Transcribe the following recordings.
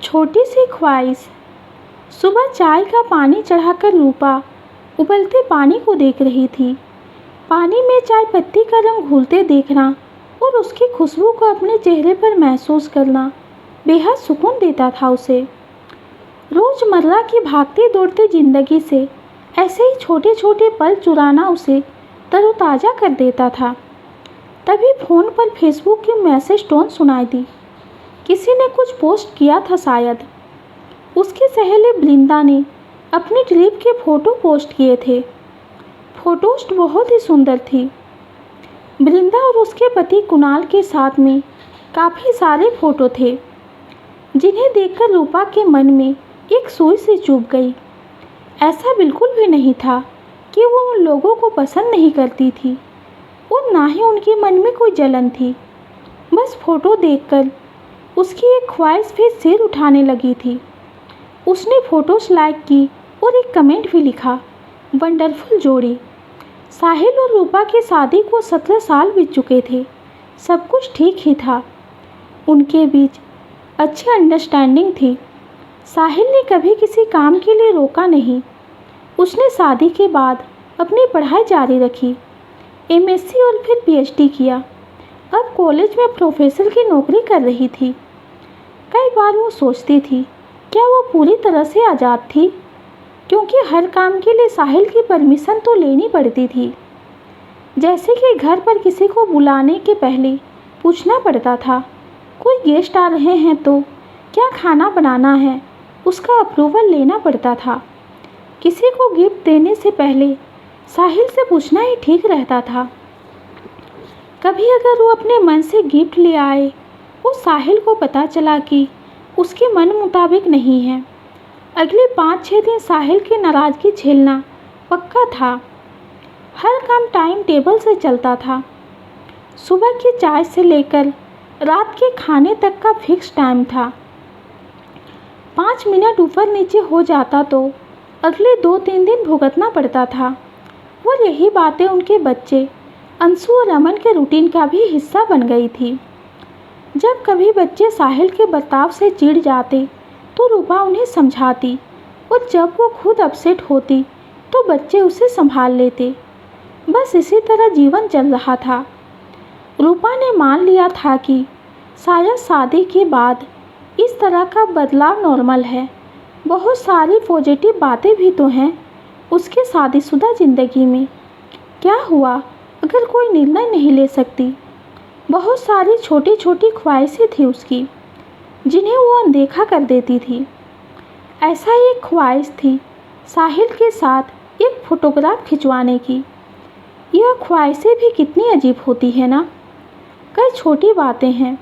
छोटी सी ख्वाहिश। सुबह चाय का पानी चढ़ाकर रूपा उबलते पानी को देख रही थी। पानी में चाय पत्ती का रंग घुलते देखना और उसकी खुशबू को अपने चेहरे पर महसूस करना बेहद सुकून देता था उसे। रोज़मर्रा की भागती दौड़ती जिंदगी से ऐसे ही छोटे छोटे पल चुराना उसे तरोताज़ा कर देता था। तभी फ़ोन पर फेसबुक की मैसेज टोन सुनाई दी। किसी ने कुछ पोस्ट किया था शायद। उसकी सहेली बृंदा ने अपनी ट्रिप के फ़ोटो पोस्ट किए थे। फोटोज बहुत ही सुंदर थी। बृंदा और उसके पति कुणाल के साथ में काफ़ी सारे फ़ोटो थे, जिन्हें देखकर रूपा के मन में एक सुई सी चुभ गई। ऐसा बिल्कुल भी नहीं था कि वो उन लोगों को पसंद नहीं करती थी और ना ही उनके मन में कोई जलन थी। बस फ़ोटो देखकर उसकी एक ख्वाहिश फिर सिर उठाने लगी थी। उसने फ़ोटोज़ लाइक की और एक कमेंट भी लिखा, वंडरफुल जोड़ी। साहिल और रूपा की शादी को 17 साल बीत चुके थे। सब कुछ ठीक ही था। उनके बीच अच्छी अंडरस्टैंडिंग थी। साहिल ने कभी किसी काम के लिए रोका नहीं। उसने शादी के बाद अपनी पढ़ाई जारी रखी, एमएससी और फिर पीएचडी किया। अब कॉलेज में प्रोफेसर की नौकरी कर रही थी। कई बार वो सोचती थी, क्या वो पूरी तरह से आज़ाद थी, क्योंकि हर काम के लिए साहिल की परमिशन तो लेनी पड़ती थी। जैसे कि घर पर किसी को बुलाने के पहले पूछना पड़ता था, कोई गेस्ट आ रहे हैं तो क्या खाना बनाना है, उसका अप्रूवल लेना पड़ता था। किसी को गिफ्ट देने से पहले साहिल से पूछना ही ठीक रहता था। कभी अगर वो अपने मन से गिफ्ट ले आए और साहिल को पता चला कि उसके मन मुताबिक नहीं है, अगले 5-6 दिन साहिल की नाराज़गी झेलना पक्का था। हर काम टाइम टेबल से चलता था। सुबह की चाय से लेकर रात के खाने तक का फिक्स टाइम था। 5 मिनट ऊपर नीचे हो जाता तो अगले 2-3 दिन भुगतना पड़ता था। और यही बातें उनके बच्चे अंशु और अमन के रूटीन का भी हिस्सा बन गई थी। जब कभी बच्चे साहिल के बर्ताव से चिढ़ जाते तो रूपा उन्हें समझाती, और जब वो खुद अपसेट होती तो बच्चे उसे संभाल लेते। बस इसी तरह जीवन चल रहा था। रूपा ने मान लिया था कि शायद शादी के बाद इस तरह का बदलाव नॉर्मल है। बहुत सारी पॉजिटिव बातें भी तो हैं उसके शादीशुदा ज़िंदगी में। क्या हुआ अगर कोई निर्णय नहीं ले सकती। बहुत सारी छोटी छोटी ख्वाहिशें थी उसकी, जिन्हें वो अनदेखा कर देती थी। ऐसा ही एक ख्वाहिश थी साहिल के साथ एक फ़ोटोग्राफ खिंचवाने की। यह ख्वाहिशें भी कितनी अजीब होती है ना। कई छोटी बातें हैं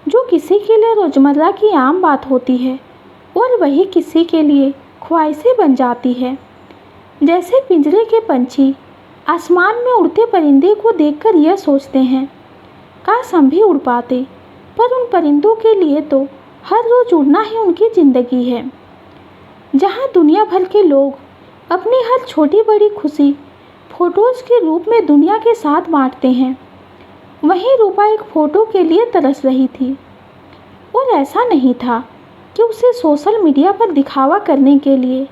जो किसी के लिए रोज़मर्रा की आम बात होती है और वही किसी के लिए ख्वाहिशें बन जाती है। जैसे पिंजरे के पंछी आसमान में उड़ते परिंदे को देखकर यह सोचते हैं, काश हम भी उड़ पाते। पर उन परिंदों के लिए तो हर रोज़ उड़ना ही उनकी ज़िंदगी है। जहाँ दुनिया भर के लोग अपनी हर छोटी बड़ी खुशी फ़ोटोज़ के रूप में दुनिया के साथ बांटते हैं, वहीं रूपा एक फ़ोटो के लिए तरस रही थी। और ऐसा नहीं था कि उसे सोशल मीडिया पर दिखावा करने के लिए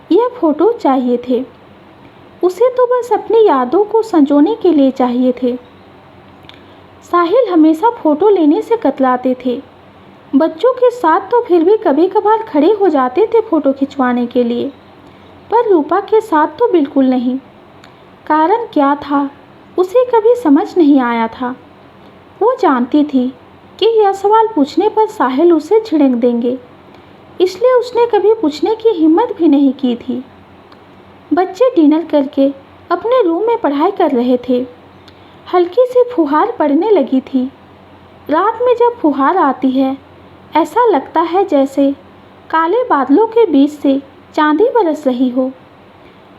यह फ़ोटो चाहिए थे। उसे तो बस अपनी यादों को संजोने के लिए चाहिए थे। साहिल हमेशा फ़ोटो लेने से कतराते थे। बच्चों के साथ तो फिर भी कभी कभार खड़े हो जाते थे फ़ोटो खिंचवाने के लिए, पर रूपा के साथ तो बिल्कुल नहीं। कारण क्या था उसे कभी समझ नहीं आया था। वो जानती थी कि यह सवाल पूछने पर साहिल उसे झिड़क देंगे, इसलिए उसने कभी पूछने की हिम्मत भी नहीं की थी। बच्चे डिनर करके अपने रूम में पढ़ाई कर रहे थे। हल्की सी फुहार पड़ने लगी थी। रात में जब फुहार आती है ऐसा लगता है जैसे काले बादलों के बीच से चांदी बरस रही हो।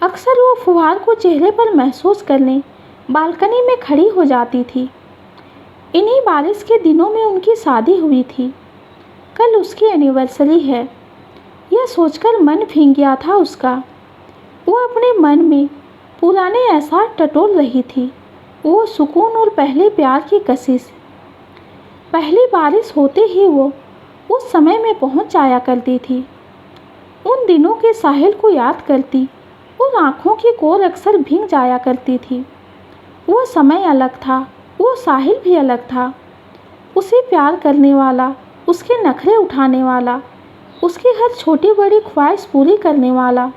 अक्सर वो फुहार को चेहरे पर महसूस करने बालकनी में खड़ी हो जाती थी। इन्हीं बारिश के दिनों में उनकी शादी हुई थी। कल उसकी एनिवर्सरी है। यह सोचकर मन भीग गया था उसका। वो अपने मन में पुराने एहसास टटोल रही थी, वो सुकून और पहले प्यार की कशिश। पहली बारिश होते ही वो उस समय में पहुंच जाया करती थी। उन दिनों के साहिल को याद करती और आंखों की कोर अक्सर भीग जाया करती थी। वो समय अलग था, वो साहिल भी अलग था। उसे प्यार करने वाला, उसके नखरे उठाने वाला, उसकी हर छोटी बड़ी ख्वाहिश पूरी करने वाला।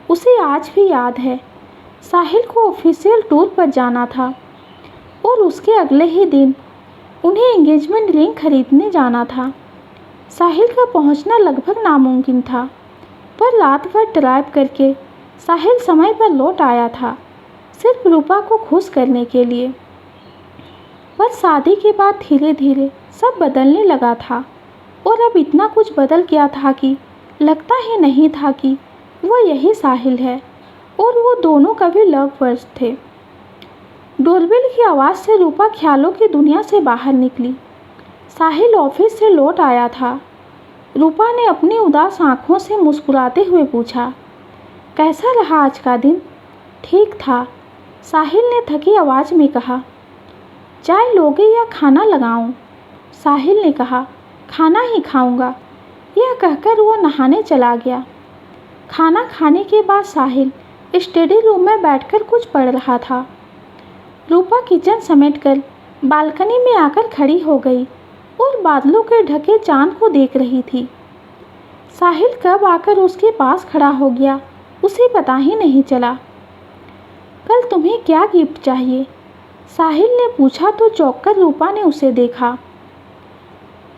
उसे आज भी याद है, साहिल को ऑफिशियल टूर पर जाना था और उसके अगले ही दिन उन्हें एंगेजमेंट रिंग खरीदने जाना था। साहिल का पहुंचना लगभग नामुमकिन था, पर रात भर ड्राइव करके साहिल समय पर लौट आया था, सिर्फ रूपा को खुश करने के लिए। पर शादी के बाद धीरे धीरे सब बदलने लगा था और अब इतना कुछ बदल गया था कि लगता ही नहीं था कि वो यही साहिल है और वो दोनों कभी लव बर्ड्स थे। डोरबेल की आवाज़ से रूपा ख्यालों की दुनिया से बाहर निकली। साहिल ऑफिस से लौट आया था। रूपा ने अपनी उदास आंखों से मुस्कुराते हुए पूछा, कैसा रहा आज का दिन? ठीक था, साहिल ने थकी आवाज़ में कहा। चाय लोगे या खाना लगाऊं? साहिल ने कहा, खाना ही खाऊंगा। यह कहकर वो नहाने चला गया। खाना खाने के बाद साहिल स्टडी रूम में बैठकर कुछ पढ़ रहा था। रूपा किचन समेटकर बालकनी में आकर खड़ी हो गई और बादलों के ढके चांद को देख रही थी। साहिल कब आकर उसके पास खड़ा हो गया, उसे पता ही नहीं चला। कल तुम्हें क्या गिफ्ट चाहिए? साहिल ने पूछा तो चौंककर रूपा ने उसे देखा।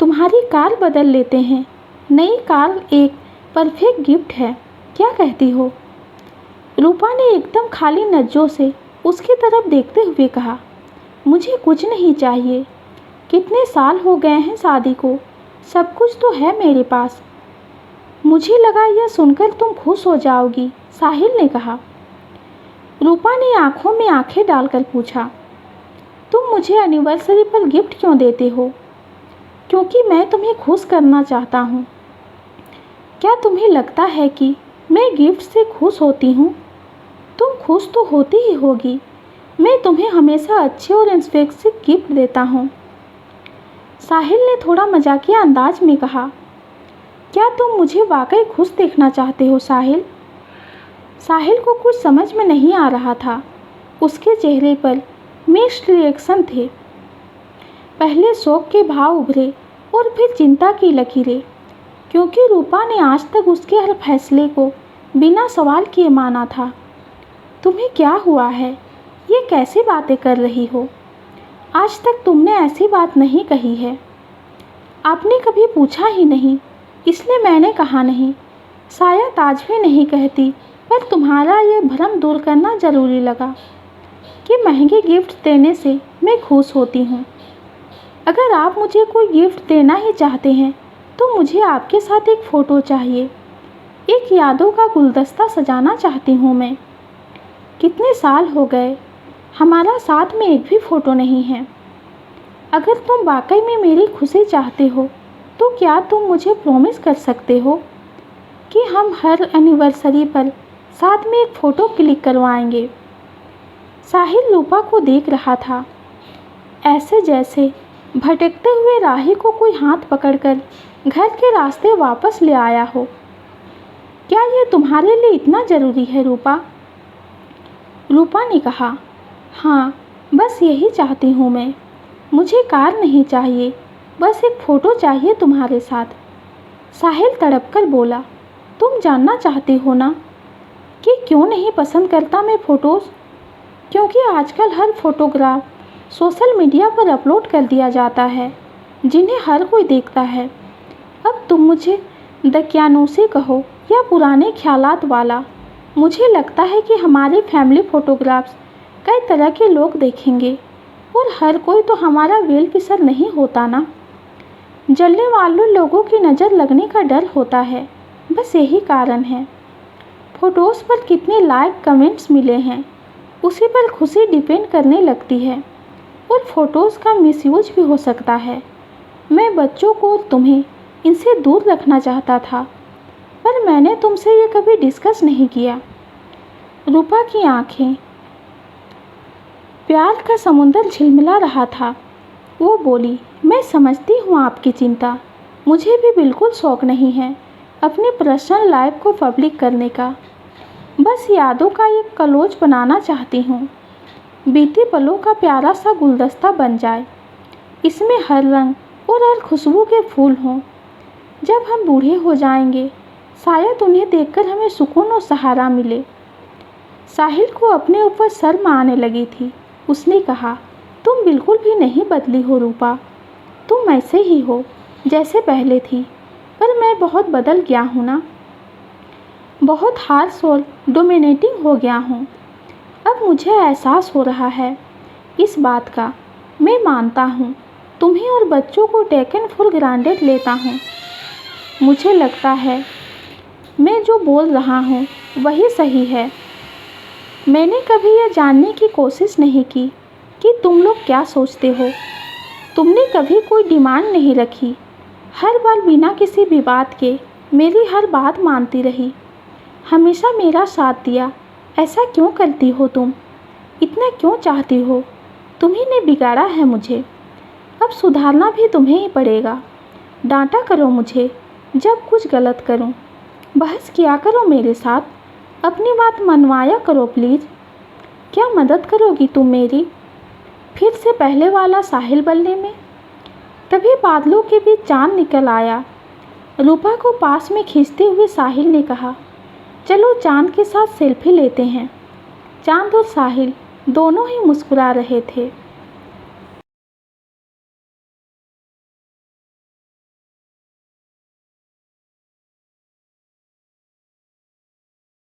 तुम्हारी कार बदल लेते हैं, नई कार एक परफेक्ट गिफ्ट है, क्या कहती हो? रूपा ने एकदम खाली नज़रों से उसकी तरफ देखते हुए कहा, मुझे कुछ नहीं चाहिए। कितने साल हो गए हैं शादी को, सब कुछ तो है मेरे पास। मुझे लगा यह सुनकर तुम खुश हो जाओगी, साहिल ने कहा। रूपा ने आंखों में आंखें डालकर पूछा, तुम मुझे एनिवर्सरी पर गिफ्ट क्यों देते हो? क्योंकि मैं तुम्हें खुश करना चाहता हूँ। क्या तुम्हें लगता है कि मैं गिफ्ट से खुश होती हूँ? तुम खुश तो होती ही होगी। मैं तुम्हें हमेशा अच्छे और एक्सपेंसिव गिफ्ट देता हूँ। साहिल ने थोड़ा मजाकिया अंदाज में कहा, क्या तुम मुझे वाकई खुश देखना चाहते हो साहिल? साहिल को कुछ समझ में नहीं आ रहा था। उसके चेहरे पर मिक्स्ड रिएक्शन थे। पहले शौक के भाव उभरे और फिर चिंता की लकीरें, क्योंकि रूपा ने आज तक उसके हर फैसले को बिना सवाल किए माना था। तुम्हें क्या हुआ है? ये कैसी बातें कर रही हो? आज तक तुमने ऐसी बात नहीं कही है। आपने कभी पूछा ही नहीं, इसलिए मैंने कहा नहीं। शायद आज भी नहीं कहती, पर तुम्हारा ये भ्रम दूर करना ज़रूरी लगा कि महंगे गिफ्ट देने से मैं खुश होती हूँ। अगर आप मुझे कोई गिफ्ट देना ही चाहते हैं तो मुझे आपके साथ एक फ़ोटो चाहिए। एक यादों का गुलदस्ता सजाना चाहती हूँ मैं। कितने साल हो गए, हमारा साथ में एक भी फ़ोटो नहीं है। अगर तुम वाकई में मेरी खुशी चाहते हो तो क्या तुम मुझे प्रॉमिस कर सकते हो कि हम हर एनिवर्सरी पर साथ में एक फ़ोटो क्लिक करवाएंगे? साहिल रूपा को देख रहा था, ऐसे जैसे भटकते हुए राही को कोई हाथ पकड़कर घर के रास्ते वापस ले आया हो। क्या ये तुम्हारे लिए इतना ज़रूरी है रूपा? रूपा ने कहा, हाँ, बस यही चाहती हूँ मैं। मुझे कार नहीं चाहिए, बस एक फ़ोटो चाहिए तुम्हारे साथ। साहिल तड़पकर बोला, तुम जानना चाहती हो ना कि क्यों नहीं पसंद करता मैं फ़ोटोज़? क्योंकि आजकल हर फोटोग्राफ सोशल मीडिया पर अपलोड कर दिया जाता है, जिन्हें हर कोई देखता है। अब तुम मुझे दकियानूसी कहो या पुराने ख्यालात वाला, मुझे लगता है कि हमारी फैमिली फ़ोटोग्राफ्स कई तरह के लोग देखेंगे और हर कोई तो हमारा वेल विशर नहीं होता ना। जलने वाले लोगों की नज़र लगने का डर होता है, बस यही कारण है। फ़ोटोज़ पर कितने लाइक कमेंट्स मिले हैं, उसी पर खुशी डिपेंड करने लगती है और फ़ोटोज़ का मिसयूज भी हो सकता है। मैं बच्चों को और तुम्हें इनसे दूर रखना चाहता था, पर मैंने तुमसे ये कभी डिस्कस नहीं किया। रूपा की आंखें प्यार का समुंदर झिलमिला रहा था। वो बोली, मैं समझती हूँ आपकी चिंता, मुझे भी बिल्कुल शौक नहीं है अपनी पर्सनल लाइफ को पब्लिक करने का। बस यादों का एक कलोज बनाना चाहती हूँ। बीते पलों का प्यारा सा गुलदस्ता बन जाए। इसमें हर रंग और हर खुशबू के फूल हों। जब हम बूढ़े हो जाएंगे शायद उन्हें देखकर हमें सुकून और सहारा मिले। साहिल को अपने ऊपर शर्म आने लगी थी। उसने कहा, तुम बिल्कुल भी नहीं बदली हो रूपा। तुम ऐसे ही हो जैसे पहले थी, पर मैं बहुत बदल गया हूँ ना। बहुत हार्श और डोमिनेटिंग हो गया हूँ। अब मुझे एहसास हो रहा है इस बात का। मैं मानता हूँ तुम्हें और बच्चों को टेकन फॉर ग्रांटेड लेता हूँ। मुझे लगता है मैं जो बोल रहा हूँ वही सही है। मैंने कभी यह जानने की कोशिश नहीं की कि तुम लोग क्या सोचते हो। तुमने कभी कोई डिमांड नहीं रखी। हर बार बिना किसी विवाद के मेरी हर बात मानती रही। हमेशा मेरा साथ दिया। ऐसा क्यों करती हो तुम? इतना क्यों चाहती हो? तुम्ही ने बिगाड़ा है मुझे। अब सुधारना भी तुम्हें ही पड़ेगा। डांटा करो मुझे जब कुछ गलत करूं। बहस किया करो मेरे साथ। अपनी बात मनवाया करो प्लीज़। क्या मदद करोगी तुम मेरी? फिर से पहले वाला साहिल बनने में। तभी बादलों के बीच चांद निकल आया। रूपा को पास में खींचते हुए साहिल ने कहा, चलो चांद के साथ सेल्फी लेते हैं। चांद और साहिल दोनों ही मुस्कुरा रहे थे।